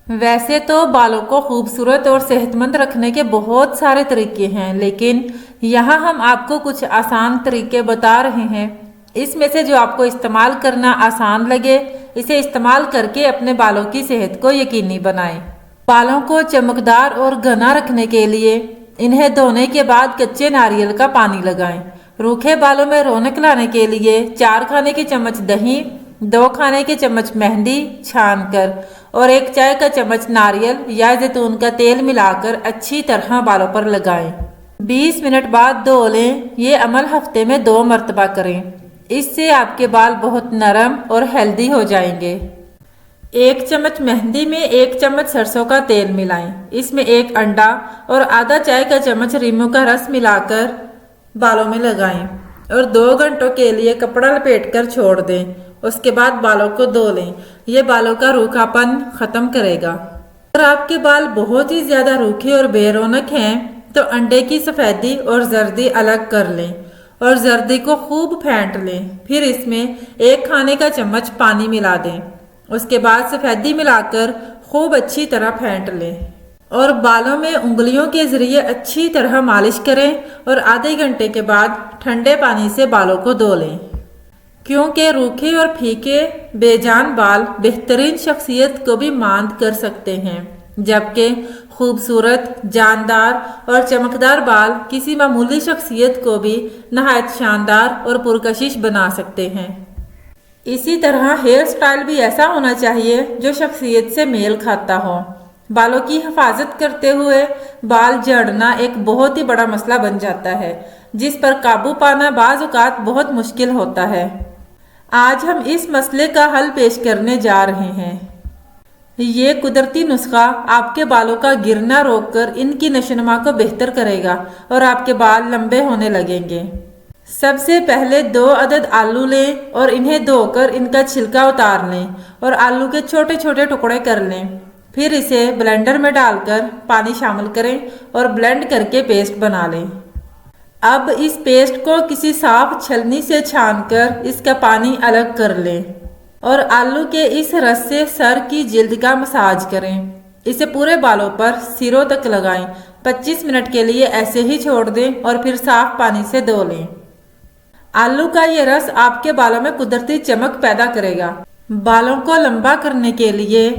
वैसे तो बालों को खूबसूरत और सेहतमंद रखने के बहुत सारे तरीके हैं, लेकिन यहाँ हम आपको कुछ आसान तरीके बता रहे हैं। इसमें से जो आपको इस्तेमाल करना आसान लगे, इसे इस्तेमाल करके अपने बालों की सेहत को यकीनी बनाएं। बालों को चमकदार और घना रखने के लिए इन्हें धोने के बाद कच्चे नारियल का पानी लगाएं। रूखे बालों में रौनक लाने के लिए 4 खाने के चम्मच दही, 2 खाने के चम्मच मेहंदी छानकर और 1 चाय का चम्मच नारियल या जैतून का तेल मिलाकर अच्छी तरह बालों पर लगाएं। 20 मिनट बाद धो लें। ये अमल हफ्ते में 2 मरतबा करें। इससे आपके बाल बहुत नरम और हेल्दी हो जाएंगे। 1 चम्मच मेहंदी में 1 चम्मच सरसों का तेल मिलाएं। इसमें 1 अंडा और आधा चाय का चम्मच नींबू का रस मिलाकर बालों में लगाएं और 2 घंटों के लिए कपड़ा लपेटकर छोड़ दें। उसके बाद बालों को धो लें। ये बालों का रूखापन खत्म करेगा। अगर आपके बाल बहुत ही ज्यादा रूखे और बेरौनक हैं तो अंडे की सफेदी और जर्दी अलग कर लें और जर्दी को खूब फेंट लें। फिर इसमें 1 खाने का चम्मच पानी मिला दें। उसके बाद सफेदी मिलाकर खूब अच्छी तरह फेंट लें और बालों में उंगलियों के जरिए अच्छी तरह मालिश करें और आधे घंटे के बाद ठंडे पानी से बालों को धो लें, क्योंकि रूखे और फीके बेजान बाल बेहतरीन शख्सियत को भी मांद कर सकते हैं, जबकि खूबसूरत, जानदार और चमकदार बाल किसी मामूली शख्सियत को भी नहायत शानदार और पुरकशिश बना सकते हैं। इसी तरह हेयर स्टाइल भी ऐसा होना चाहिए जो शख्सियत से मेल खाता हो। बालों की हिफाजत करते हुए बाल झड़ना एक बहुत ही बड़ा मसला बन जाता है, जिस पर काबू पाना बाज़ औक़ात बहुत मुश्किल होता है। आज हम इस मसले का हल पेश करने जा रहे हैं। ये कुदरती नुस्खा आपके बालों का गिरना रोककर इनकी नशोनुमा को बेहतर करेगा और आपके बाल लंबे होने लगेंगे। सबसे पहले 2 अदद आलू लें और इन्हें धोकर इनका छिलका उतार लें और आलू के छोटे छोटे टुकड़े कर लें। फिर इसे ब्लेंडर में डालकर पानी शामिल करें और ब्लेंड करके पेस्ट बना लें। अब इस पेस्ट को किसी साफ छलनी से छानकर इसका पानी अलग कर लें और आलू के इस रस से सर की जिल्द का मसाज करें। इसे पूरे बालों पर सिरों तक लगाएं। 25 मिनट के लिए ऐसे ही छोड़ दें और फिर साफ पानी से धो लें। आलू का ये रस आपके बालों में कुदरती चमक पैदा करेगा। बालों को लंबा करने के लिए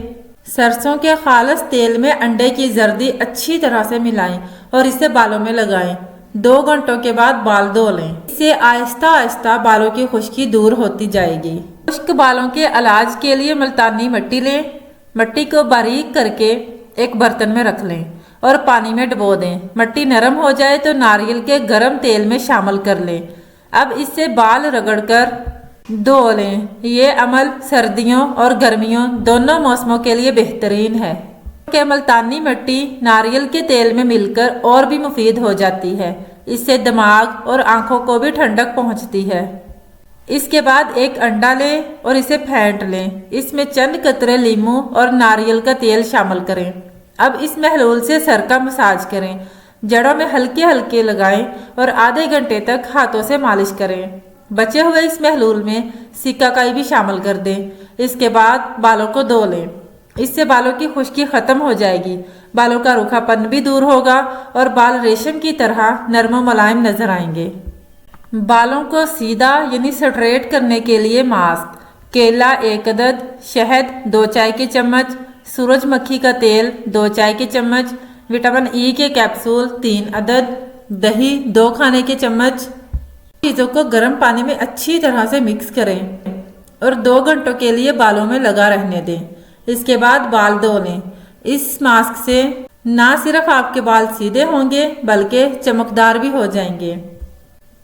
सरसों के खालस तेल में अंडे की जर्दी अच्छी तरह से मिलाएं और इसे बालों में लगाएं। 2 घंटों के बाद बाल धो लें। इससे आहिस्ता आहिस्ता बालों की खुश्की दूर होती जाएगी। खुश्क बालों के इलाज के लिए मुल्तानी मिट्टी लें। मिट्टी को बारीक करके एक बर्तन में रख लें और पानी में डुबो दें। मिट्टी नरम हो जाए तो नारियल के गर्म तेल में शामिल कर लें। अब इससे बाल रगड़कर धो लें। ये अमल सर्दियों और गर्मियों दोनों मौसमों के लिए बेहतरीन है। कि मुल्तानी मिट्टी नारियल के तेल में मिलकर और भी मुफीद हो जाती है। इससे दिमाग और आंखों को भी ठंडक पहुंचती है। इसके बाद 1 अंडा लें और इसे फेंट लें। इसमें चंद कतरे लीमू और नारियल का तेल शामिल करें। अब इस महलूल से सर का मसाज करें। जड़ों में हल्के हल्के लगाएं और आधे घंटे तक हाथों से मालिश करें। बचे हुए इस महलूल में सिकाकाई भी शामिल कर दें। इसके बाद बालों को धो लें। इससे बालों की खुश्की खत्म हो जाएगी, बालों का रूखापन भी दूर होगा और बाल रेशम की तरह नरम और मुलायम नजर आएंगे। बालों को सीधा यानी स्ट्रेट करने के लिए मास्क, केला 1 अदद, शहद 2 चाय के चम्मच, सूरजमुखी का तेल 2 चाय के चम्मच, विटामिन ई के कैप्सूल 3 अदद, दही 2 खाने के चम्मच। चीज़ों को गर्म पानी में अच्छी तरह से मिक्स करें और 2 घंटों के लिए बालों में लगा रहने दें। इसके बाद बाल धो लें। इस मास्क से ना सिर्फ आपके बाल सीधे होंगे बल्कि चमकदार भी हो जाएंगे।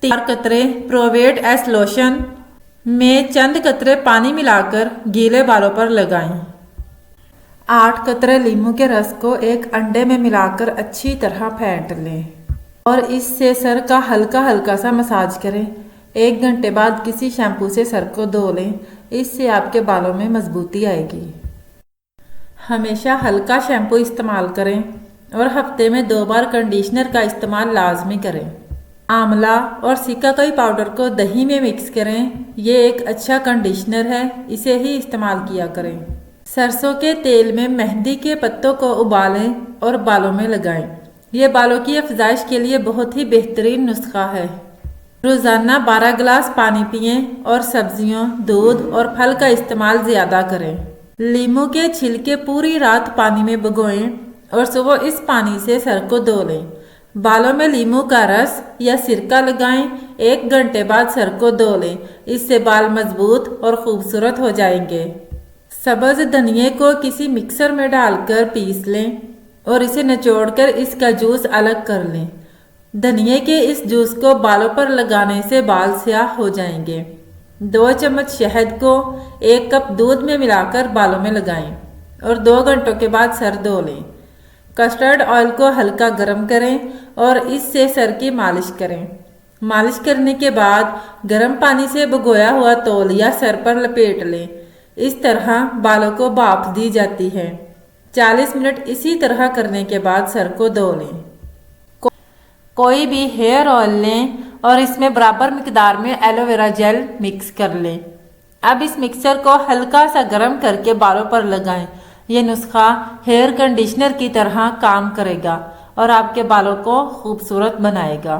4 कतरे प्रोवेट एस लोशन में चंद कतरे पानी मिलाकर गीले बालों पर लगाएं। 8 कतरे लीमू के रस को 1 अंडे में मिलाकर अच्छी तरह फेंट लें और इससे सर का हल्का हल्का सा मसाज करें। 1 घंटे बाद किसी शैम्पू से सर को धो लें। इससे आपके बालों में मजबूती आएगी। हमेशा हल्का शैम्पू इस्तेमाल करें और हफ्ते में 2 बार कंडीशनर का इस्तेमाल लाजमी करें। आंवला और सिकाकाई पाउडर को दही में मिक्स करें। ये एक अच्छा कंडीशनर है, इसे ही इस्तेमाल किया करें। सरसों के तेल में मेहंदी के पत्तों को उबालें और बालों में लगाएं। ये बालों की अफजाइश के लिए बहुत ही बेहतरीन नुस्खा है। रोज़ाना 12 गिलास पानी पिएं और सब्जियों, दूध और फल का इस्तेमाल ज़्यादा करें। लीमू के छिलके पूरी रात पानी में भिगोएं और सुबह इस पानी से सर को धो लें। बालों में लीमू का रस या सिरका लगाएं। 1 घंटे बाद सर को धो लें। इससे बाल मजबूत और खूबसूरत हो जाएंगे। सब्ज धनिये को किसी मिक्सर में डालकर पीस लें और इसे निचोड़कर इसका जूस अलग कर लें। धनिये के इस जूस को बालों पर लगाने से बाल स्याह हो जाएंगे। 2 चम्मच शहद को 1 कप दूध में मिलाकर बालों में लगाएं और 2 घंटों के बाद सर धो लें। कस्टर्ड ऑयल को हल्का गर्म करें और इससे सर की मालिश करें। मालिश करने के बाद गर्म पानी से भिगोया हुआ तौलिया सर पर लपेट लें। इस तरह बालों को भाप दी जाती है। 40 मिनट इसी तरह करने के बाद सर को धो लें। कोई भी हेयर ऑयल लें और इसमें बराबर मिकदार में एलोवेरा जेल मिक्स कर लें। अब इस मिक्सचर को हल्का सा गर्म करके बालों पर लगाएं। ये नुस्खा हेयर कंडीशनर की तरह काम करेगा और आपके बालों को खूबसूरत बनाएगा।